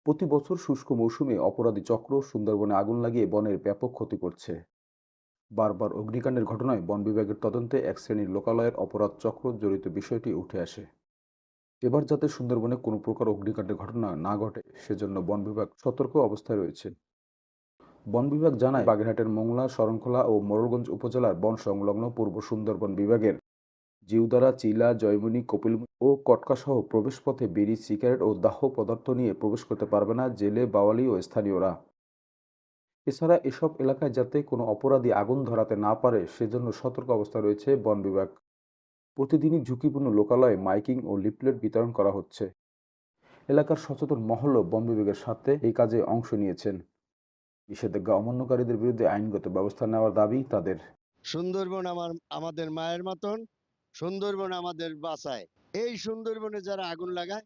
প্রতি বছর শুষ্ক মৌসুমে অপরাধী চক্র সুন্দরবনে আগুন লাগিয়ে বনের ব্যাপক ক্ষতি করছে। বারবার অগ্নিকাণ্ডের ঘটনায় বন বিভাগের তদন্তে এক শ্রেণীর লোকালয়ের অপরাধ চক্র জড়িত বিষয়টি উঠে আসে। এবার যাতে সুন্দরবনে কোনো প্রকার অগ্নিকাণ্ডের ঘটনা না ঘটে সেজন্য বন বিভাগ সতর্ক অবস্থায় রয়েছে। বন বিভাগ জানায়, বাগেরহাটের মোংলা, শরণখোলা ও মোড়লগঞ্জ উপজেলার বন সংলগ্ন পূর্ব সুন্দরবন বিভাগের জিউদারা, চিলা, জয়মনি, কপিলমুনি ও কটকাসহ প্রবেশপথে বিড়ি, সিগারেট ও দাহ্য পদার্থ নিয়ে প্রবেশ করতে পারবে না জেলে, বাওয়ালি ও স্থানীয়রা। এছাড়া এসব এলাকায় যাতে কোনো অপরাধী আগুন ধরাতে না পারে সেজন্য সতর্ক অবস্থা রয়েছে বন বিভাগ। প্রতিদিনই ঝুঁকিপূর্ণ লোকালয়ে মাইকিং ও লিফলেট বিতরণ করা হচ্ছে। এলাকার সচেতন মহলও বন বিভাগের সাথে এই কাজে অংশ নিয়েছেন। নিষেধাজ্ঞা অমান্যকারীদের বিরুদ্ধে আইনগত ব্যবস্থা নেওয়ার দাবি তাদের। সুন্দরবন আমাদের মায়ের মতন। সুন্দরবন আমাদের বাঁচায়। এই সুন্দরবনে যারা আগুন লাগায়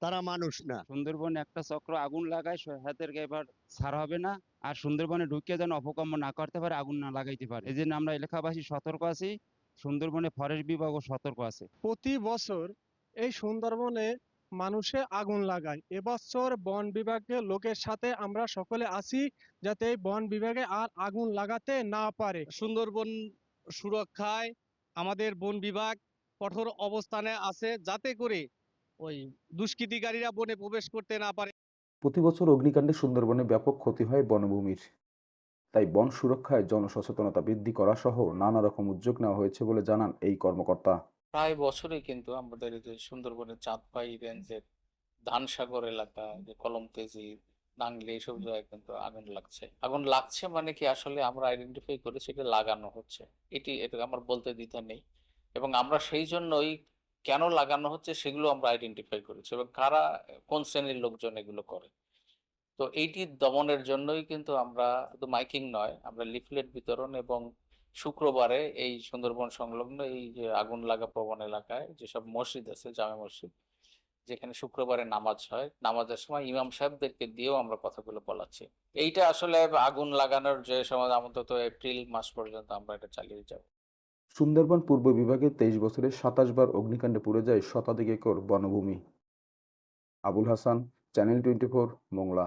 তারা মানুষ না। সুন্দরবনে একটা চক্র আগুন লাগায়, হাতের এবার ছাড় হবে না। আর সুন্দরবনে ঢুকিয়ে যেন অপকর্ম না করতে পারে, আগুন না লাগাইতে পারে, এই জন্য আমরা এলাকাবাসী সতর্ক আছি। সুন্দরবনে ফরেস্ট বিভাগও সতর্ক আছে। প্রতি বছর এই সুন্দরবনে মানুষে আগুন লাগায়। এবছর বন বিভাগের লোকের সাথে আমরা সকলে আছি, যাতে এই বন বিভাগে আর আগুন লাগাতে না পারে। সুন্দরবন সুরক্ষায় আমাদের বন বিভাগ কঠোর অবস্থানে আছে, যাতে করে ওই দুষ্কৃতিকারীরা বনে প্রবেশ করতে না পারে। প্রতি বছর অগ্নিকাণ্ডে সুন্দরবনে ব্যাপক ক্ষতি হয় বনভূমির। তাই বন সুরক্ষায় জনসচেতনতা বৃদ্ধি করা সহ নানা রকম উদ্যোগ নেওয়া হয়েছে বলে জানান এই কর্মকর্তা। প্রায় বছরই কিন্তু আমাদের এই যে সুন্দরবনের চাঁদপাই রেঞ্জের ধানসাগর এলাকা, যে কলমতেজি, নাংলি, এইসব জায়গায় কিন্তু আগুন লাগছে। আগুন লাগছে মানে কি, আসলে আমরা আইডেন্টিফাই করে সেটা লাগানো হচ্ছে। এটা আমার বলতে দ্বিধা নেই। এবং আমরা সেই জন্যই কেন লাগানো হচ্ছে সেগুলো আমরা আইডেন্টিফাই করেছি, এবং কারা, কোন শ্রেণীর লোকজন এগুলো করে। তো এইটি দমনের জন্যই কিন্তু আমরা শুধু মাইকিং নয়, আমরা লিফলেট বিতরণ এবং শুক্রবারে এই সুন্দরবন সংলগ্ন এই যে আগুন লাগা প্রবণ এলাকায় যেসব মসজিদ আছে, জামে মসজিদ, যেখানে শুক্রবারে নামাজ হয়, নামাজের সময় ইমাম সাহেবদেরকে দিয়েও আমরা কথাগুলো বলাচ্ছি। এইটা আসলে আগুন লাগানোর যে সময় অন্তত এপ্রিল মাস পর্যন্ত আমরা এটা চালিয়ে যাব। সুন্দরবন পূর্ব বিভাগে 23 বছরে 27 বার অগ্নিকাণ্ডে পুড়ে যায় শতাধিক একর বনভূমি। আবুল হাসান, চ্যানেল 24, মোংলা।